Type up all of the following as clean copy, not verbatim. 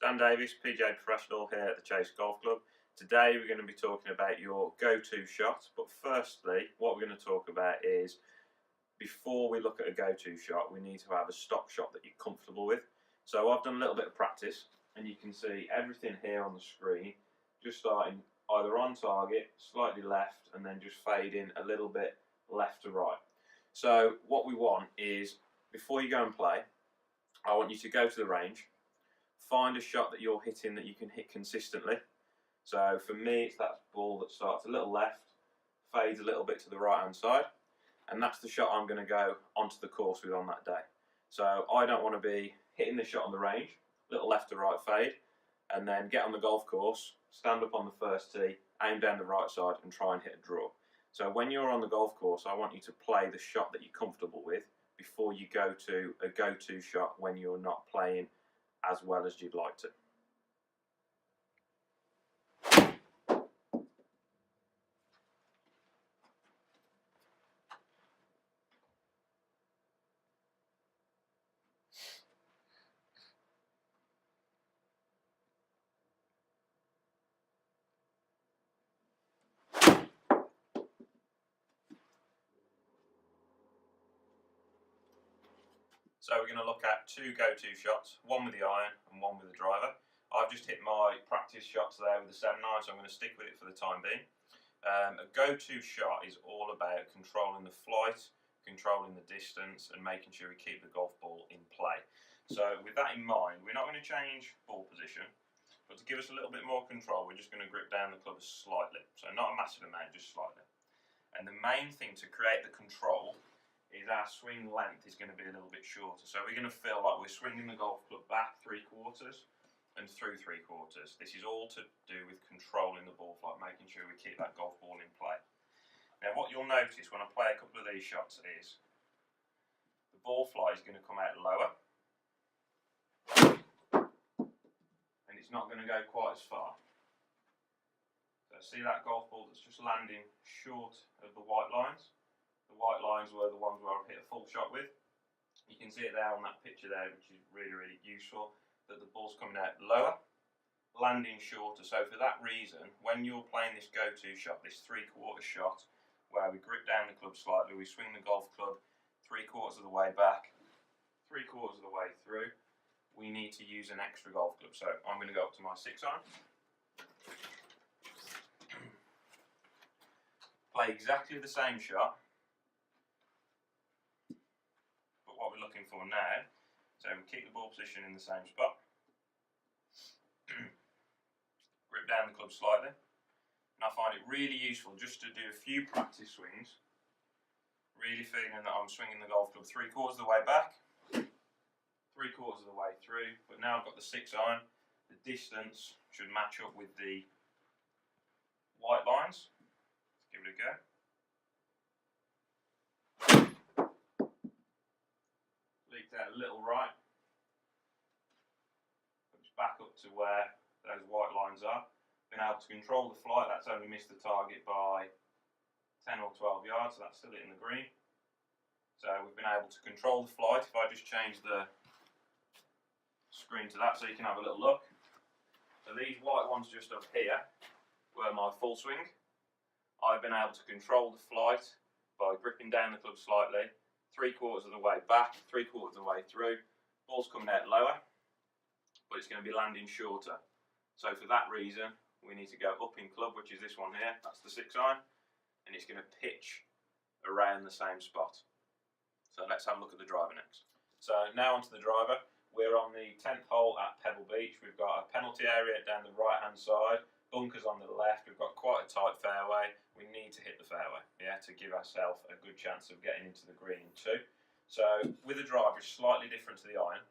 Dan Davis, PGA Professional here at the Chase Golf Club. Today we're going to be talking about your go-to shot, but firstly what we're going to talk about is, before we look at a go-to shot, we need to have a stock shot that you're comfortable with. So I've done a little bit of practice and you can see everything here on the screen, just starting either on target, slightly left, and then just fading a little bit left to right. So what we want is, before you go and play, I want you to go to the range, find a shot that you're hitting that you can hit consistently. So for me, it's that ball that starts a little left, fades a little bit to the right hand side, and that's the shot I'm going to go onto the course with on that day. So I don't want to be hitting the shot on the range, little left to right fade, and then get on the golf course, stand up on the first tee, aim down the right side and try and hit a draw. So when you're on the golf course, I want you to play the shot that you're comfortable with before you go to a go-to shot when you're not playing as well as you'd like to. So we're going to look at two go-to shots, one with the iron and one with the driver. I've just hit my practice shots there with the 7-iron, so I'm going to stick with it for the time being. A go-to shot is all about controlling the flight, controlling the distance, and making sure we keep the golf ball in play. So with that in mind, we're not going to change ball position, but to give us a little bit more control, we're just going to grip down the club slightly. So not a massive amount, just slightly. And the main thing to create the control is our swing length is going to be a little bit shorter. So we're going to feel like we're swinging the golf club back 3/4 and through 3/4. This is all to do with controlling the ball flight, making sure we keep that golf ball in play. Now what you'll notice when I play a couple of these shots is the ball flight is going to come out lower and it's not going to go quite as far. So see that golf ball that's just landing short of the white lines? The white lines were the ones where I've hit a full shot with. You can see it there on that picture there, which is really, really useful, that the ball's coming out lower, landing shorter. So for that reason, when you're playing this go-to shot, this 3/4 shot, where we grip down the club slightly, we swing the golf club 3/4 of the way back, 3/4 of the way through, we need to use an extra golf club. So I'm going to go up to my 6-iron. Play exactly the same shot. What we're looking for now, so we keep the ball position in the same spot, grip down the club slightly, and I find it really useful just to do a few practice swings, really feeling that I'm swinging the golf club 3/4 of the way back, 3/4 of the way through, but now I've got the 6-iron, the distance should match up with the white lines. Let's give it a go. Leaked out a little right, push back up to where those white lines are. Been able to control the flight, that's only missed the target by 10 or 12 yards, so that's still hitting the green. So we've been able to control the flight. If I just change the screen to that so you can have a little look. So these white ones just up here were my full swing. I've been able to control the flight by gripping down the club slightly, 3/4 of the way back, 3/4 of the way through. Ball's coming out lower, but it's going to be landing shorter. So for that reason, we need to go up in club, which is this one here. That's the 6-iron, and it's going to pitch around the same spot. So let's have a look at the driver next. So now onto the driver. We're on the 10th hole at Pebble Beach. We've got a penalty area down the right-hand side, bunkers on the left. We've got quite a tight fairway. We need to hit the fairway, to give ourselves a good chance of getting into the green in 2. So with the driver, it's slightly different to the iron.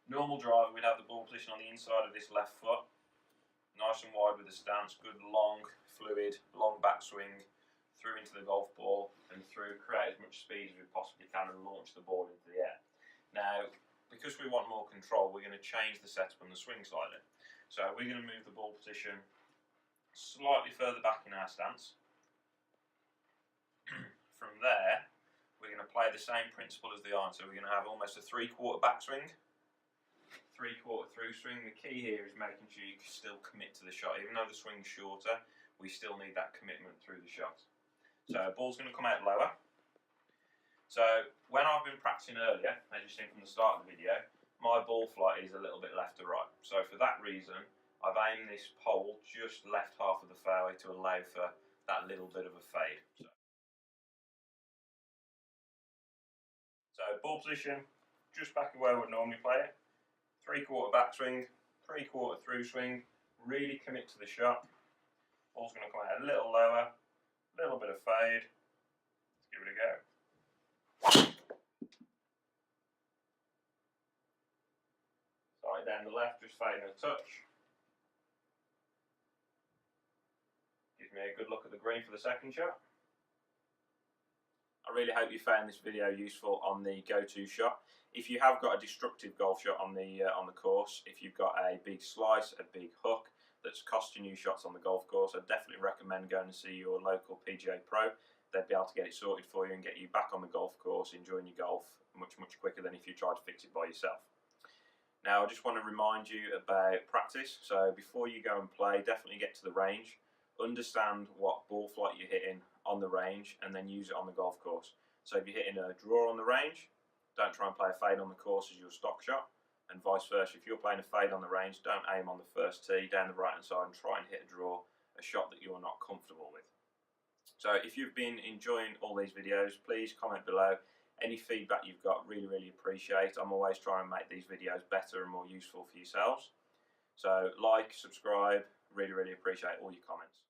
Normal driver, we'd have the ball position on the inside of this left foot, nice and wide with the stance, good long, fluid, long backswing, through into the golf ball and through, create as much speed as we possibly can and launch the ball into the air. Now, because we want more control, we're going to change the setup on the swing slightly. So we're going to move the ball position slightly further back in our stance. From there, we're going to play the same principle as the iron. So we're going to have almost a 3/4 backswing, 3/4 through swing. The key here is making sure you can still commit to the shot. Even though the swing's shorter, we still need that commitment through the shot. So ball's going to come out lower. So when I've been practicing earlier, as you've seen from the start of the video, my ball flight is a little bit left to right. So for that reason, I've aimed this pole just left half of the fairway to allow for that little bit of a fade. So ball position, just back of where I would normally play it. 3/4 backswing, 3/4 through swing, really commit to the shot. Ball's going to come out a little lower, a little bit of fade. Let's give it a go. Side down the left, just fading a touch. Gives me a good look at the green for the second shot. I really hope you found this video useful on the go-to shot. If you have got a destructive golf shot on the course, if you've got a big slice, a big hook that's costing you shots on the golf course, I definitely recommend going to see your local PGA Pro. They'd be able to get it sorted for you and get you back on the golf course, enjoying your golf much quicker than if you tried to fix it by yourself. Now, I just want to remind you about practice. So before you go and play, definitely get to the range. Understand what ball flight you're hitting on the range and then use it on the golf course. So if you're hitting a draw on the range, don't try and play a fade on the course as your stock shot, and vice versa. If you're playing a fade on the range, don't aim on the first tee down the right hand side and try and hit a draw, a shot that you're not comfortable with. So if you've been enjoying all these videos, please comment below. Any feedback you've got, really appreciate. I'm always trying to make these videos better and more useful for yourselves. So like, subscribe, really appreciate all your comments.